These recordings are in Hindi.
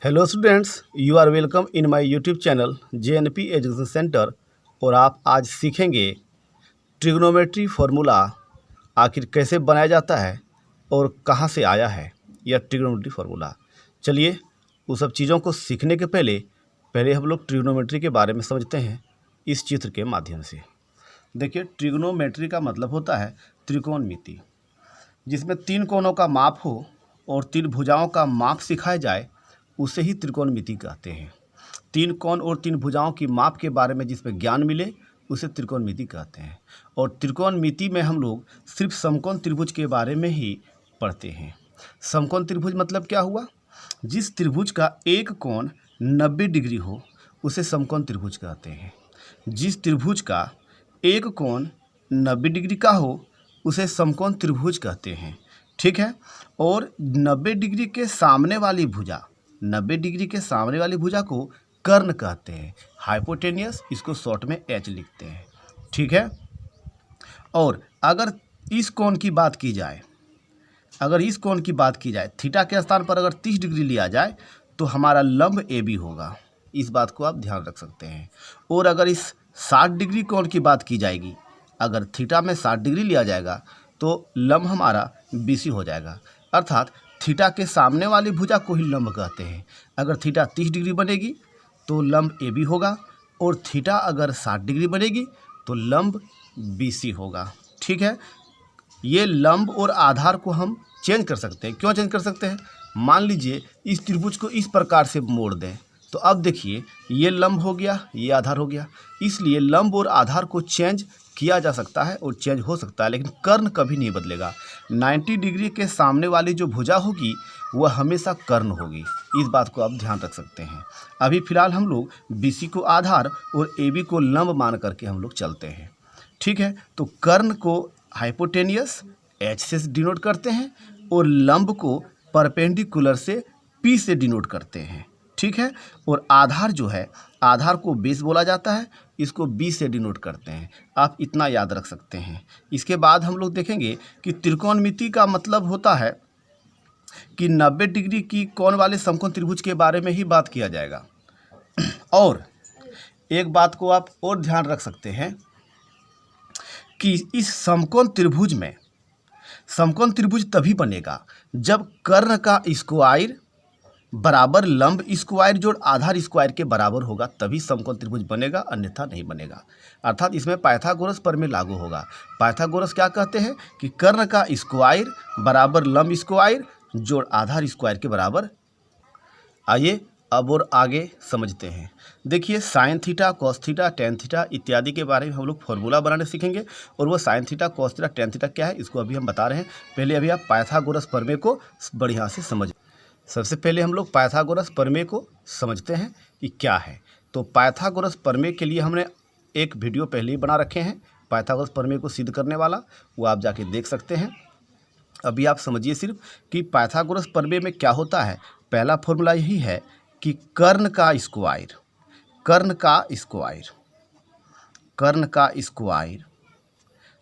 Hello students, you are welcome in my YouTube channel JNP education centre. और आप आज सीखेंगे ट्रिग्नोमेट्री फार्मूला आखिर कैसे बनाया जाता है और कहाँ से आया है यह ट्रिग्नोमेट्री फार्मूला। चलिए उस सब चीज़ों को सीखने के पहले हम लोग ट्रिग्नोमेट्री के बारे में समझते हैं इस चित्र के माध्यम से। देखिए, ट्रिग्नोमेट्री का मतलब होता है त्रिकोणमिति, जिसमें तीन कोणों का माप हो और तीन भुजाओं का माप सिखाया जाए, उसे ही त्रिकोणमिति कहते हैं। तीन कोण और तीन भुजाओं की माप के बारे में जिसमें ज्ञान मिले उसे त्रिकोणमिति कहते हैं। और त्रिकोणमिति में हम लोग सिर्फ समकोण त्रिभुज के बारे में ही पढ़ते हैं। समकोण त्रिभुज मतलब क्या हुआ? जिस त्रिभुज का एक कोण 90 डिग्री हो उसे समकोण त्रिभुज कहते हैं। जिस त्रिभुज का एक कोण 90 डिग्री का हो उसे समकोण त्रिभुज कहते हैं। ठीक है। और 90 डिग्री के सामने वाली भुजा 90 डिग्री के सामने वाली भुजा को कर्ण कहते हैं, हाइपोटेनियस, इसको शॉर्ट में H लिखते हैं। ठीक है। और अगर इस कोण की बात की जाए थीटा के स्थान पर अगर 30 डिग्री लिया जाए तो हमारा लंब AB होगा। इस बात को आप ध्यान रख सकते हैं। और अगर इस 60 डिग्री कोण की बात की जाएगी, अगर थीटा में 60 डिग्री लिया जाएगा तो लंब हमारा BC हो जाएगा। अर्थात थीटा के सामने वाली भुजा को ही लंब कहते हैं। अगर थीटा 30 डिग्री बनेगी तो लंब AB होगा, और थीटा अगर 60 डिग्री बनेगी तो लंब BC होगा। ठीक है। ये लंब और आधार को हम चेंज कर सकते हैं। क्यों चेंज कर सकते हैं? मान लीजिए इस त्रिभुज को इस प्रकार से मोड़ दें तो अब देखिए ये लंब हो गया, ये आधार हो गया। इसलिए लंब और आधार को चेंज किया जा सकता है और चेंज हो सकता है, लेकिन कर्ण कभी नहीं बदलेगा। 90 डिग्री के सामने वाली जो भुजा होगी वह हमेशा कर्ण होगी। इस बात को आप ध्यान रख सकते हैं। अभी फिलहाल हम लोग BC को आधार और AB को लंब मान करके हम लोग चलते हैं। ठीक है। तो कर्ण को हाइपोटेनियस H से डिनोट करते हैं और लंब को परपेंडिकुलर से P से डिनोट करते हैं। ठीक है। और आधार जो है, आधार को बेस बोला जाता है, इसको B से डिनोट करते हैं। आप इतना याद रख सकते हैं। इसके बाद हम लोग देखेंगे कि त्रिकोणमिति का मतलब होता है कि 90 डिग्री की कोण वाले समकोण त्रिभुज के बारे में ही बात किया जाएगा। और एक बात को आप और ध्यान रख सकते हैं कि इस समकोण त्रिभुज तभी बनेगा जब कर्ण का स्क्वायर बराबर लंब स्क्वायर जोड़ आधार स्क्वायर के बराबर होगा, तभी समकोण त्रिभुज बनेगा, अन्यथा नहीं बनेगा। अर्थात इसमें पाइथागोरस प्रमेय लागू होगा। पाइथागोरस क्या कहते हैं कि कर्ण का स्क्वायर बराबर लंब स्क्वायर जोड़ आधार स्क्वायर के बराबर। आइए अब और आगे समझते हैं। देखिए, sine theta, cos theta, tan theta इत्यादि के बारे में हम लोग फॉर्मूला बनाने सीखेंगे। और वो sine theta, cos theta, tan theta क्या है इसको अभी हम बता रहे हैं। पहले अभी आप पाइथागोरस प्रमेय को बढ़िया से समझ। सबसे पहले हम लोग पाइथागोरस प्रमेय को समझते हैं कि क्या है। तो पाइथागोरस प्रमेय के लिए हमने एक वीडियो पहले ही बना रखे हैं, पाइथागोरस प्रमेय को सिद्ध करने वाला, वो आप जाके देख सकते हैं। अभी आप समझिए सिर्फ कि पाइथागोरस प्रमेय में क्या होता है। पहला फॉर्मूला यही है कि कर्ण का स्क्वायर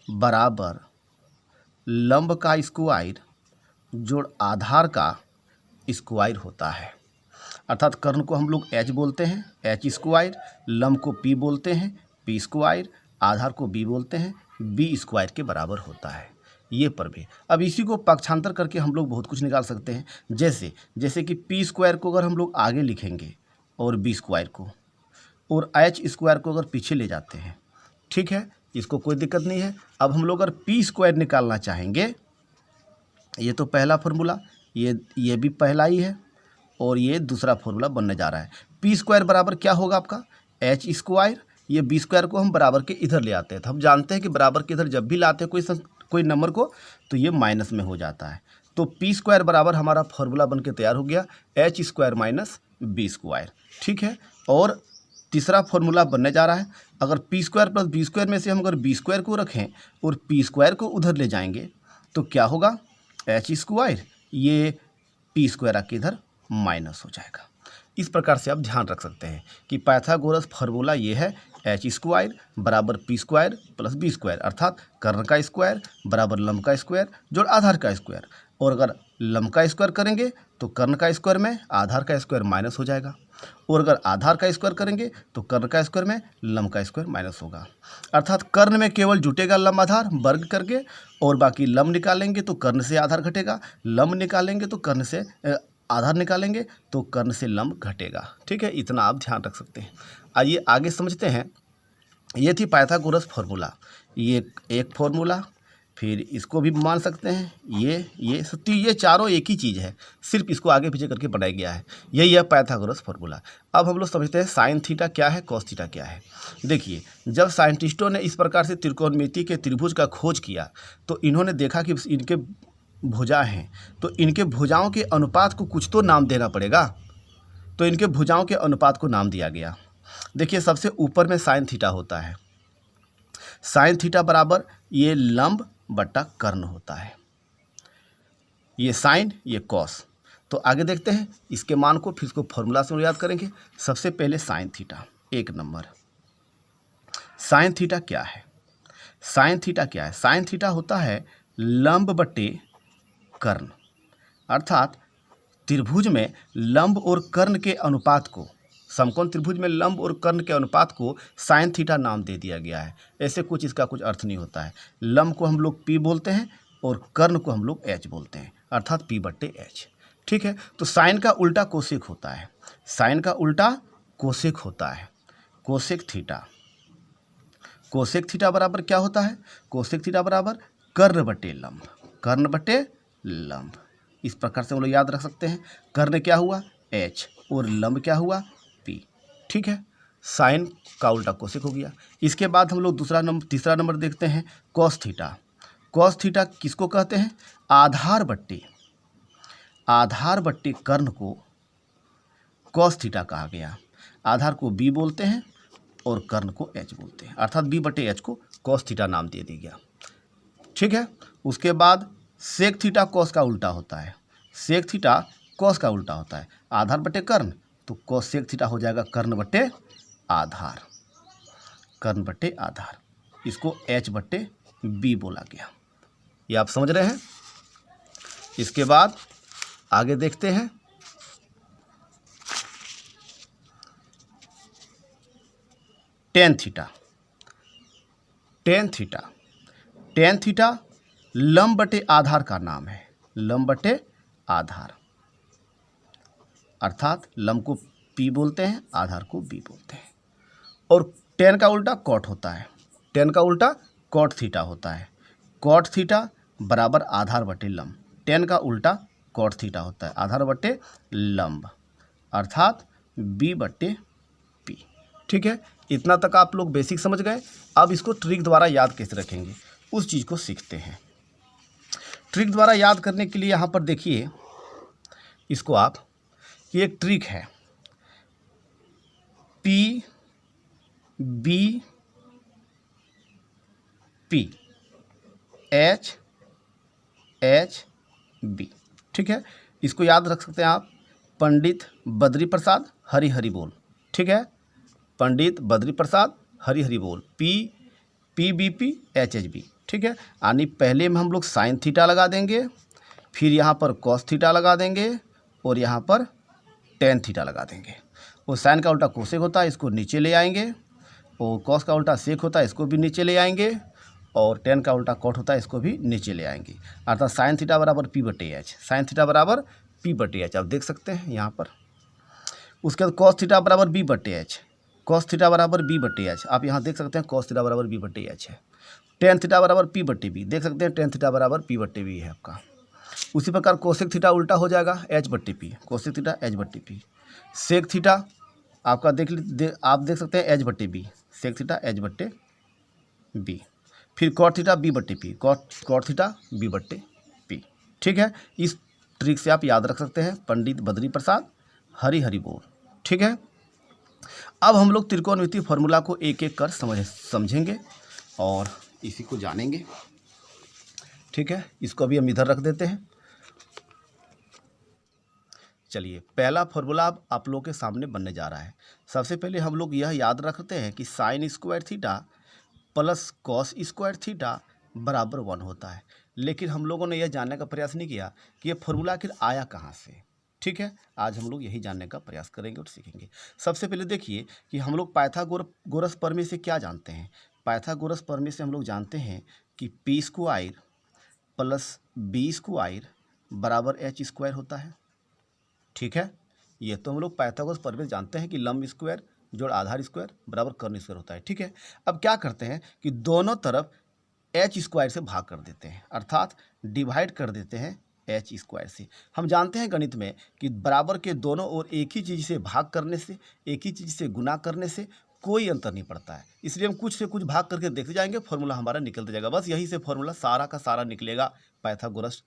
बराबर लंब का स्क्वायर जोड़ आधार का स्क्वायर होता है। अर्थात कर्ण को हम लोग H बोलते हैं, H स्क्वायर, लंब को P बोलते हैं, P स्क्वायर, आधार को B बोलते हैं, B स्क्वायर के बराबर होता है। ये प्रमेय। अब इसी को पक्षांतर करके हम लोग बहुत कुछ निकाल सकते हैं। जैसे कि P स्क्वायर को अगर हम लोग आगे लिखेंगे और B स्क्वायर को, और H स्क्वायर को अगर पीछे ले जाते हैं, ठीक है, इसको कोई दिक्कत नहीं है। अब हम लोग अगर P स्क्वायर निकालना चाहेंगे, ये तो पहला फॉर्मूला, ये भी पहला ही है और ये दूसरा फॉर्मूला बनने जा रहा है। P स्क्वायर बराबर क्या होगा आपका H स्क्वायर। ये B स्क्वायर को हम बराबर के इधर ले आते हैं, तो हम जानते हैं कि बराबर के इधर जब भी लाते हैं कोई नंबर को तो ये माइनस में हो जाता है। तो P स्क्वायर बराबर हमारा फॉर्मूला बन के तैयार हो गया H square minus B square. ठीक है। और तीसरा फॉर्मूला बनने जा रहा है, अगर P square plus B square में से हम अगर B स्क्वायर को रखें और P स्क्वायर को उधर ले जाएंगे तो क्या होगा H स्क्वायर, ये P स्क्वायर आके इधर माइनस हो जाएगा। इस प्रकार से आप ध्यान रख सकते हैं कि पाइथागोरस फार्मूला ये है H स्क्वायर बराबर P square plus B square, अर्थात कर्ण का स्क्वायर बराबर लंब का स्क्वायर जोड़ आधार का स्क्वायर। और अगर लंब का स्क्वायर करेंगे तो कर्ण का स्क्वायर में आधार का स्क्वायर माइनस हो जाएगा, और अगर आधार का स्क्वायर करेंगे तो कर्ण का स्क्वायर में लंब का स्क्वायर माइनस होगा। अर्थात कर्ण में केवल जुटेगा लंब आधार वर्ग करके, और बाकी लंब निकालेंगे तो कर्ण से आधार घटेगा, लंब निकालेंगे तो कर्ण से आधार निकालेंगे तो कर्ण से लंब घटेगा। ठीक है, इतना आप ध्यान रख सकते हैं। आइए आगे समझते हैं। ये थी पाइथागोरस फार्मूला, ये एक फार्मूला, फिर इसको भी मान सकते हैं, ये चारों एक ही चीज़ है, सिर्फ इसको आगे पीछे करके बनाया गया है। यही है पाइथागोरस फार्मूला। अब हम लोग समझते हैं साइन थीटा क्या है, कॉस थीटा क्या है। देखिए, जब साइंटिस्टों ने इस प्रकार से त्रिकोणमिति के त्रिभुज का खोज किया तो इन्होंने देखा कि इनके भुजा हैं, तो इनके भुजाओं के अनुपात को कुछ तो नाम देना पड़ेगा, तो इनके भुजाओं के अनुपात को नाम दिया गया। देखिए, सबसे ऊपर में साइन थीटा होता है, साइन थीटा बराबर ये लंब बटा कर्ण होता है, ये साइन ये कॉस। तो आगे देखते हैं इसके मान को, फिर इसको फॉर्मूला से याद करेंगे। सबसे पहले साइन थीटा, एक नंबर। साइन थीटा क्या है? साइन थीटा क्या है? साइन थीटा होता है लंब बटे कर्ण, अर्थात त्रिभुज में लंब और कर्ण के अनुपात को, समकोण त्रिभुज में लंब और कर्ण के अनुपात को साइन थीटा नाम दे दिया गया है। ऐसे कुछ इसका कुछ अर्थ नहीं होता है। लंब को हम लोग पी बोलते हैं और कर्ण को हम लोग एच बोलते हैं, अर्थात पी बट्टे एच। ठीक है, तो साइन का उल्टा कोसेक होता है, साइन का उल्टा कोसेक होता है, कोसेक थीटा। कोसेक थीटा बराबर क्या होता है? कोसेक थीटा बराबर कर्ण बटे लंब, कर्ण बटे लंब। इस प्रकार से हम लोग याद रख सकते हैं। कर्ण क्या हुआ? एच, और लंब क्या हुआ? पी। ठीक है, साइन का उल्टा कोसेक हो गया। इसके बाद हम लोग तीसरा नंबर देखते हैं, कॉस थीटा। कॉस थीटा किसको कहते हैं? आधार बट्टे कर्ण को कॉस थीटा कहा गया। आधार को बी बोलते हैं और कर्ण को एच बोलते हैं, अर्थात बी बटे एच को कॉस थीटा नाम दे दिया गया। ठीक है, उसके बाद सेक थीटा कॉस का उल्टा होता है, सेक थीटा कॉस का उल्टा होता है। आधार बटे कर्ण, तो कॉस सेक थीटा हो जाएगा कर्ण बटे आधार, कर्ण बटे आधार। इसको एच बटे बी बोला गया। ये आप समझ रहे हैं। इसके बाद आगे देखते हैं, tan theta. Tan theta, tan theta लंब बटे आधार का नाम है, लंब बटे आधार, अर्थात लंब को पी बोलते हैं, आधार को बी बोलते हैं। और टेन का उल्टा कॉट होता है, टेन का उल्टा कॉट थीटा होता है। कॉट थीटा बराबर आधार बटे लंब, टेन का उल्टा कॉट थीटा होता है, आधार बटे लंब, अर्थात बी बटे पी। ठीक है, इतना तक आप लोग बेसिक समझ गए। अब इसको ट्रिक द्वारा याद कैसे रखेंगे उस चीज़ को सीखते हैं। ट्रिक द्वारा याद करने के लिए यहाँ पर देखिए, इसको आप, ये एक ट्रिक है, P B P H H B. ठीक है, इसको याद रख सकते हैं आप, पंडित बद्री प्रसाद हरि हरि बोल। ठीक है, पंडित बद्री प्रसाद हरि हरि बोल, P B P H H B. ठीक है, यानी पहले में हम लोग साइन थीटा लगा देंगे, फिर यहाँ पर कॉस थीटा लगा देंगे, और यहाँ पर टेन थीटा लगा देंगे। और साइन का उल्टा कोसेक होता है, इसको नीचे ले आएंगे, और कॉस का उल्टा सेक होता है, इसको भी नीचे ले आएंगे, और टेन का उल्टा कॉट होता है, इसको भी नीचे ले आएंगे। अर्थात साइन थीटा बराबर पी बटे एच, साइन थीटा बराबर पी बटे एच, आप देख सकते हैं यहाँ पर। उसके बाद कॉस थीटा बराबर बी बटे एच, कॉस थीटा बराबर बी बटे एच, आप यहाँ देख सकते हैं कॉस थीटा बराबर बी बटे एच है। टेन थीटा बराबर पी बटे बी, देख सकते हैं टेन थीटा बराबर पी बटे बी है आपका। उसी प्रकार कोसेक थीटा उल्टा हो जाएगा एच बट्टी पी, कोसेक थीटा एच बट्टी पी। सेक थीटा आपका आप देख सकते हैं एच बट्टे बी, सेक थीटा एच बट्टे बी। फिर कॉट थीटा बी बट्टे पी, कॉट थीटा बी बट्टे पी। ठीक है, इस ट्रिक से आप याद रख सकते हैं, पंडित बद्री प्रसाद हरि हरि बोल। ठीक है, अब हम लोग त्रिकोणमितीय फार्मूला को एक एक कर समझेंगे और इसी को जानेंगे। ठीक है, इसको अभी हम इधर रख देते हैं। चलिए, पहला फार्मूला अब आप लोगों के सामने बनने जा रहा है। सबसे पहले हम लोग यह याद रखते हैं कि sign square theta plus cos square theta बराबर 1 होता है। लेकिन हम लोगों ने यह जानने का प्रयास नहीं किया कि ये फॉर्मूला आखिर आया कहाँ से। ठीक है, आज हम लोग यही जानने का प्रयास करेंगे और सीखेंगे। सबसे पहले देखिए कि हम लोग पाइथागोरस प्रमेय से क्या जानते हैं। पाइथागोरस प्रमेय से हम लोग जानते हैं कि P square plus B square बराबर एच स्क्वायर होता है। ठीक है, ये तो हम लोग पाइथागोरस प्रमेय जानते हैं कि लंब स्क्वायर जोड़ आधार स्क्वायर बराबर कर्ण स्क्वायर होता है। ठीक है, अब क्या करते हैं कि दोनों तरफ एच स्क्वायर से भाग कर देते हैं, अर्थात डिवाइड कर देते हैं एच स्क्वायर से। हम जानते हैं गणित में कि बराबर के दोनों ओर एक ही चीज़ से भाग करने से, एक ही चीज़ से गुना करने से कोई अंतर नहीं पड़ता है। इसलिए हम कुछ से कुछ भाग करके देखते जाएंगे, फॉर्मूला हमारा निकलते जाएगा। बस यही से फॉर्मूला सारा का सारा निकलेगा, पाइथागोरस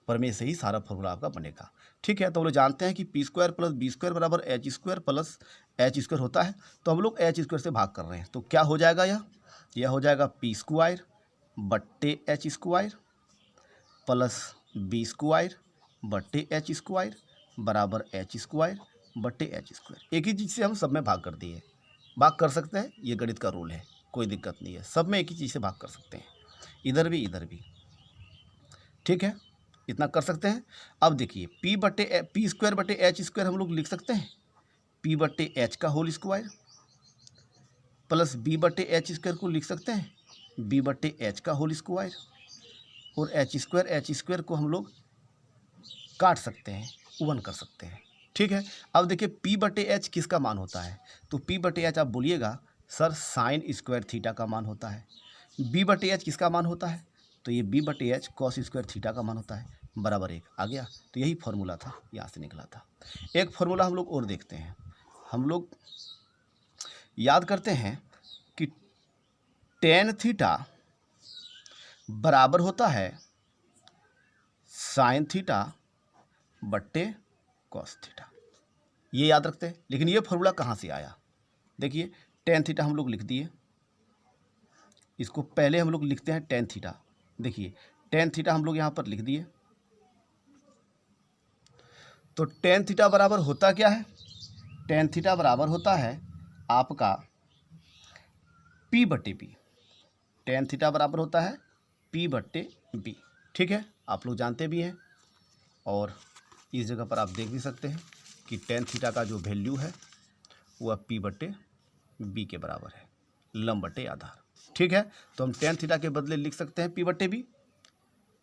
प्रमेय से ही सारा फॉर्मूला आपका बनेगा। ठीक है, तो हम लोग जानते हैं कि P square plus B square बराबर H square plus H square होता है। तो हम लोग एच स्क्वायर से भाग कर रहे हैं, तो क्या हो जाएगा, यह हो जाएगा पी स्क्वायर बट्टे H square plus B square बट्टे एच स्क्वायर बराबर एच स्क्वायर बट्टे एच स्क्वायर। एक ही चीज़ से हम सब में भाग कर दिए, भाग कर सकते हैं, ये गणित का रूल है, कोई दिक्कत नहीं है, सब में एक ही चीज़ से भाग कर सकते हैं, इधर भी इधर भी। ठीक है, इतना कर सकते हैं। अब देखिए पी स्क्वायर बटे एच स्क्वायर हम लोग लिख सकते हैं पी बटे एच का होल स्क्वायर प्लस बी बटे एच स्क्वायर को लिख सकते हैं बी बटे एच का होल स्क्वायर, और एच स्क्वायर को हम लोग काट सकते हैं, वन कर सकते हैं। ठीक है, अब देखिए पी बटे एच किसका मान होता है, तो पी बटे एच आप बोलिएगा सर साइन स्क्वायर थीटा का मान होता है। बी बटे एच किसका मान होता है, तो ये बी बटे एच कॉस स्क्वायर थीटा का मान होता है, बराबर 1 आ गया। तो यही फॉर्मूला था, यहाँ से निकला था। एक फॉर्मूला हम लोग और देखते हैं। हम लोग याद करते हैं कि टेन थीटा बराबर होता है साइन थीटा बट्टे कॉस थीटा, ये याद रखते हैं। लेकिन ये फॉर्मूला कहाँ से आया, देखिए टेन थीटा हम लोग लिख दिए, इसको पहले हम लोग लिखते हैं टेन थीटा। देखिए टेन थीटा हम लोग यहाँ पर लिख दिए, तो टेन थीटा बराबर होता क्या है, टेन थीटा बराबर होता है आपका पी बट्टे बी। टेन थीटा बराबर होता है पी बट्टे बी। ठीक है, आप लोग जानते भी हैं, और इस जगह पर आप देख भी सकते हैं कि टेन थीटा का जो वैल्यू है वह पी बट्टे बी के बराबर है, लंब बट्टे आधार। ठीक है, तो हम टेन थीटा के बदले लिख सकते हैं पी बट्टे बी।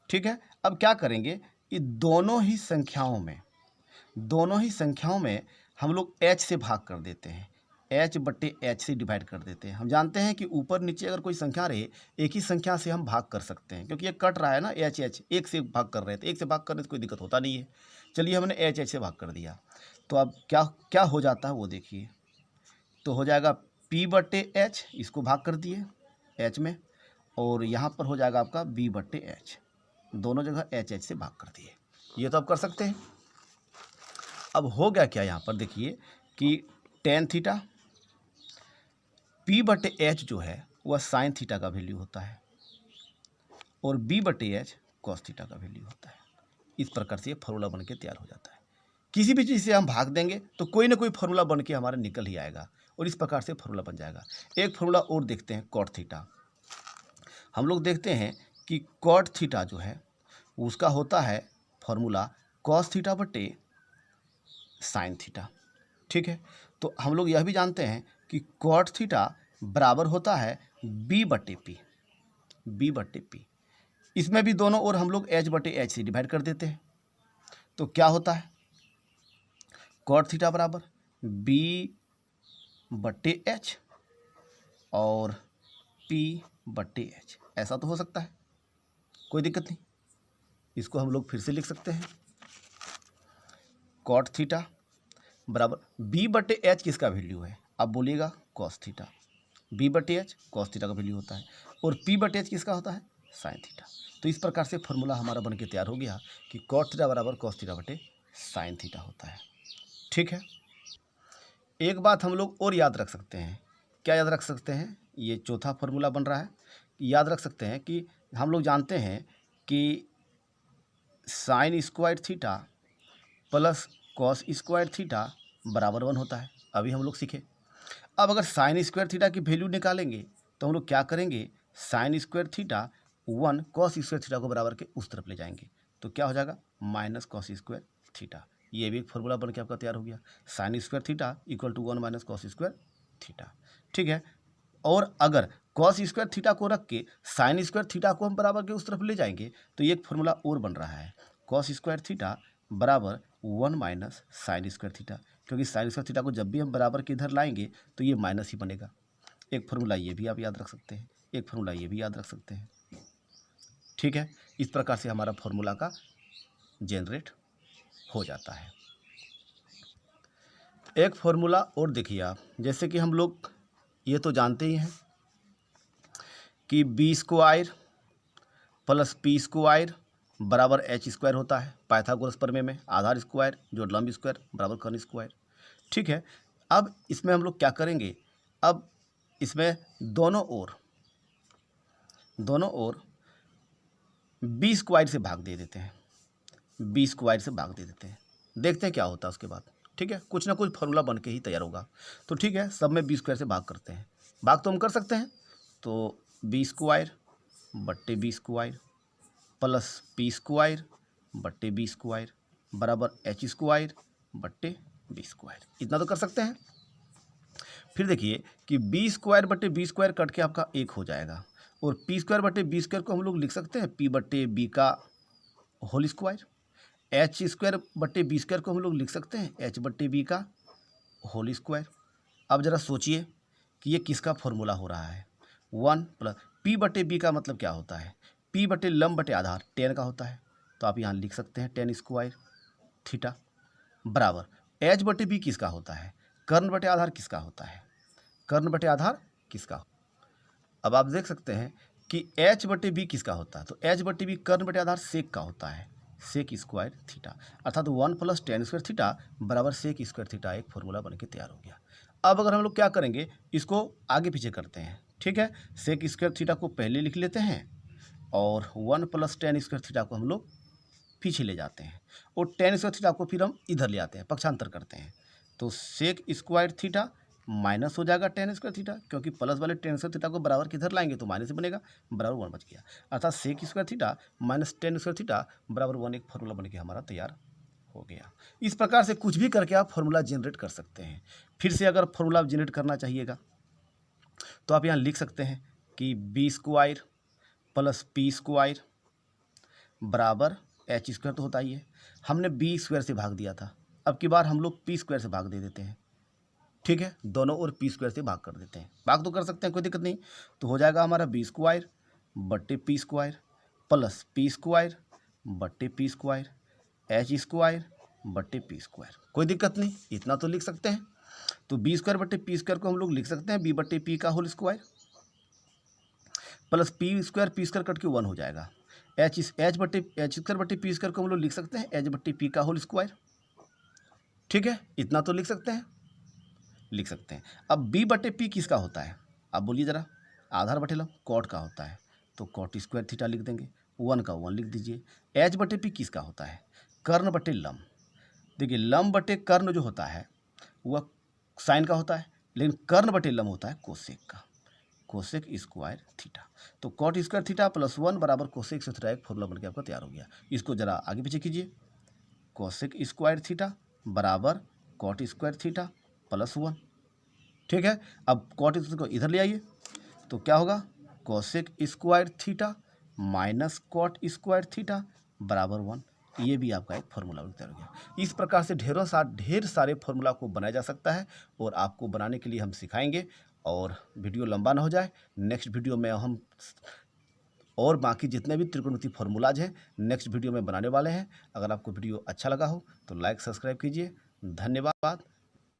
ठीक है, अब क्या करेंगे, ये दोनों ही संख्याओं में हम लोग एच से भाग कर देते हैं, एच बट्टे एच से डिवाइड कर देते हैं। हम जानते हैं कि ऊपर नीचे अगर कोई संख्या रहे, एक ही संख्या से हम भाग कर सकते हैं, क्योंकि ये कट रहा है ना, एच एक से भाग कर रहे थे, एक से भाग करने से कोई दिक्कत होता नहीं है। चलिए हमने एच से भाग कर दिया, तो अब क्या क्या हो जाता है वो देखिए, तो हो जाएगा पी बट्टे एच, इसको भाग कर दिए एच में, और यहाँ पर हो जाएगा आपका बी बट्टे एच, दोनों जगह एच से भाग कर दिए। ये तो आप कर सकते हैं। अब हो गया क्या यहाँ पर देखिए कि टेन थीटा पी बटे एच जो है वह साइन थीटा का वैल्यू होता है, और बी बटे एच कॉस थीटा का वैल्यू होता है। इस प्रकार से ये फॉर्मूला बन के तैयार हो जाता है। किसी भी चीज़ से हम भाग देंगे तो कोई ना कोई फॉर्मूला बन के हमारा निकल ही आएगा, और इस प्रकार से फॉर्मूला बन जाएगा। एक फॉर्मूला और देखते हैं, कॉट थीटा। हम लोग देखते हैं कि कॉट थीटा जो है उसका होता है फॉर्मूला कॉस थीटा बटे साइन थीटा। ठीक है, तो हम लोग यह भी जानते हैं कि कॉट थीटा बराबर होता है बी बटे पी, बी बटे पी। इसमें भी दोनों ओर हम लोग एच बटे एच से डिवाइड कर देते हैं, तो क्या होता है, कॉट थीटा बराबर बी बटे एच और पी बटे एच। ऐसा तो हो सकता है, कोई दिक्कत नहीं। इसको हम लोग फिर से लिख सकते हैं, कॉट थीटा बराबर बी बटे एच किसका वैल्यू है, आप बोलिएगा कॉस थीटा, बी बटे एच कॉस थीटा का वैल्यू होता है, और पी बटे एच किसका होता है, साइन थीटा। तो इस प्रकार से फॉर्मूला हमारा बन के तैयार हो गया कि कॉट थीटा बराबर कॉस थीटा बटे साइन थीटा होता है। ठीक है, एक बात हम लोग और याद रख सकते हैं, क्या याद रख सकते हैं, ये चौथा फॉर्मूला बन रहा है, याद रख सकते हैं कि हम लोग जानते हैं कि sign square theta plus cos square theta बराबर 1 होता है। अभी हम लोग सीखे। अब अगर साइन स्क्वायर थीटा की वैल्यू निकालेंगे तो हम लोग क्या करेंगे, sign square theta 1 cos square theta को बराबर के उस तरफ ले जाएंगे तो क्या हो जाएगा माइनस कॉस स्क्वायर थीटा। ये भी एक फॉर्मूला बन के आपका तैयार हो गया। Sine square theta equal to 1 minus cos square theta. ठीक है, और अगर कॉस स्क्वायर थीटा को रख के साइन स्क्वायर थीटा को हम बराबर के उस तरफ ले जाएंगे तो ये एक फॉर्मूला और बन रहा है, कॉस स्क्वायर थीटा बराबर 1 माइनस साइन स्क्वायर थीटा, क्योंकि साइन स्क्वायर थीटा को जब भी हम बराबर के इधर लाएंगे तो ये माइनस ही बनेगा। एक फार्मूला ये भी आप याद रख सकते हैं, एक फार्मूला ये भी याद रख सकते हैं। ठीक है, इस प्रकार से हमारा फार्मूला का जनरेट हो जाता है। एक फार्मूला और देखिए आप, जैसे कि हम लोग ये तो जानते ही हैं कि B square plus P square बराबर एच स्क्वायर होता है पाइथागोरस प्रमेय में, आधार स्क्वायर जो लंब स्क्वायर बराबर कर्ण स्क्वायर। ठीक है, अब इसमें हम लोग क्या करेंगे, अब इसमें दोनों ओर बी स्क्वायर से भाग दे देते हैं, बी स्क्वायर से भाग दे देते हैं, देखते हैं क्या होता है उसके बाद। ठीक है, कुछ ना कुछ फॉर्मूला बन के ही तैयार होगा। तो ठीक है, सब में बी स्क्वायर से भाग करते हैं, भाग तो हम कर सकते हैं, तो बी स्क्वायर बट्टे B square plus P square बट्टे बी स्क्वायर बराबर एच स्क्वायर बट्टे बी स्क्वायर, इतना तो कर सकते हैं। फिर देखिए कि बी स्क्वायर बट्टे बी स्क्वायर कट के आपका 1 हो जाएगा, और पी स्क्वायर बट्टे बी स्क्वायर को हम लोग लिख सकते हैं पी बट्टे बी का होल स्क्वायर, एच स्क्वायर बट्टे बी स्क्वायर को हम लोग लिख सकते हैं एच बट्टे बी का होल स्क्वायर। अब ज़रा सोचिए कि ये किसका फॉर्मूला हो रहा है, 1 प्लस पी बट्टे बी का मतलब क्या होता है, पी बट्टे लंब बट्टे आधार टेन का होता है, तो आप यहाँ लिख सकते हैं टेन स्क्वायर थीटा बराबर एच बट्टे बी किसका होता है, कर्ण बटे आधार किसका होता है, कर्ण बटे आधार किसका। अब आप देख सकते हैं कि एच बटे बी किसका होता है, तो एच बटे बी कर्ण बटे आधार सेक का होता है, सेक स्क्वायर थीटा, अर्थात 1 प्लस टेन स्क्वायर थीटा बराबर सेक स्क्वायर थीटा, एक फॉर्मूला बन के तैयार हो गया। अब अगर हम लोग क्या करेंगे, इसको आगे पीछे करते हैं। ठीक है, सेक स्क्वायर थीटा को पहले लिख लेते हैं और 1 प्लस टेन स्क्वायर थीटा को हम लोग पीछे ले जाते हैं, और टेन स्क्वायर थीटा को फिर हम इधर ले आते हैं, पक्षांतर करते हैं, तो सेक स्क्वायर थीटा माइनस हो जाएगा टेन स्क्वायर थीटा, क्योंकि प्लस वाले टेन स्क्वायर थीटा को बराबर किधर लाएंगे तो माइनस बनेगा, बराबर 1 बच गया, अर्थात sec square theta minus tan square theta बराबर 1 एक फार्मूला बन के हमारा तैयार हो गया। इस प्रकार से कुछ भी करके आप फार्मूला जनरेट कर सकते हैं। फिर से अगर फार्मूला जनरेट करना चाहिएगा तो आप यहाँ लिख सकते हैं कि B square plus P square बराबर एच स्क्वायर तो होता ही है, हमने बी स्क्वायर से भाग दिया था, अब की बार हम लोग पी स्क्वायर से भाग दे देते हैं। ठीक है, दोनों ओर पी स्क्वायर से भाग कर देते हैं, भाग तो कर सकते हैं, कोई दिक्कत नहीं। तो हो जाएगा हमारा बी स्क्वायर बट्टे P square plus P square बट्टे पी स्क्वायर एच स्क्वायर बट्टे पी स्क्वायर, कोई दिक्कत नहीं, इतना तो लिख सकते हैं। तो बी स्क्वायर बट्टे पी स्क्वायर को हम लोग लिख सकते हैं बी बट्टे पी का whole square plus P square cut के 1 हो जाएगा, एच स्क्वायर बट्टे पी स्क्वायर को हम लोग लिख सकते हैं एच बट्टे पी का होल स्क्वायर। ठीक है, इतना तो लिख सकते हैं। अब बी बटे पी किसका होता है, आप बोलिए ज़रा, आधार बटे लंब कॉट का होता है, तो कॉट स्क्वायर थीटा लिख देंगे, 1 का 1 लिख दीजिए। एच बटे पी किसका होता है, कर्ण बटे लंब, देखिए लंब बटे कर्ण जो होता है वह साइन का होता है, लेकिन कर्ण बटे लंब होता है कोसेक का, कोसेक स्क्वायर थीटा। तो कॉट स्क्वायर थीटा प्लस 1 बराबर कोसेक स्क्वायर थीटा, एक फॉर्मूला बनकर आपका तैयार हो गया। इसको ज़रा आगे पीछे कीजिए, कोसेक स्क्वायर थीटा बराबर कॉट स्क्वायर थीटा प्लस 1। ठीक है, अब कॉट स्क्वायर को इधर ले आइए तो क्या होगा, cosec square theta minus cot square theta बराबर 1, ये भी आपका एक फार्मूला तैयार हो गया। इस प्रकार से ढेर सारे फार्मूला को बनाया जा सकता है, और आपको बनाने के लिए हम सिखाएंगे, और वीडियो लंबा ना हो जाए, नेक्स्ट वीडियो में हम और बाकी जितने भी त्रिकोणमितीय फार्मूलाज हैं नेक्स्ट वीडियो में बनाने वाले हैं। अगर आपको वीडियो अच्छा लगा हो तो लाइक सब्सक्राइब कीजिए। धन्यवाद।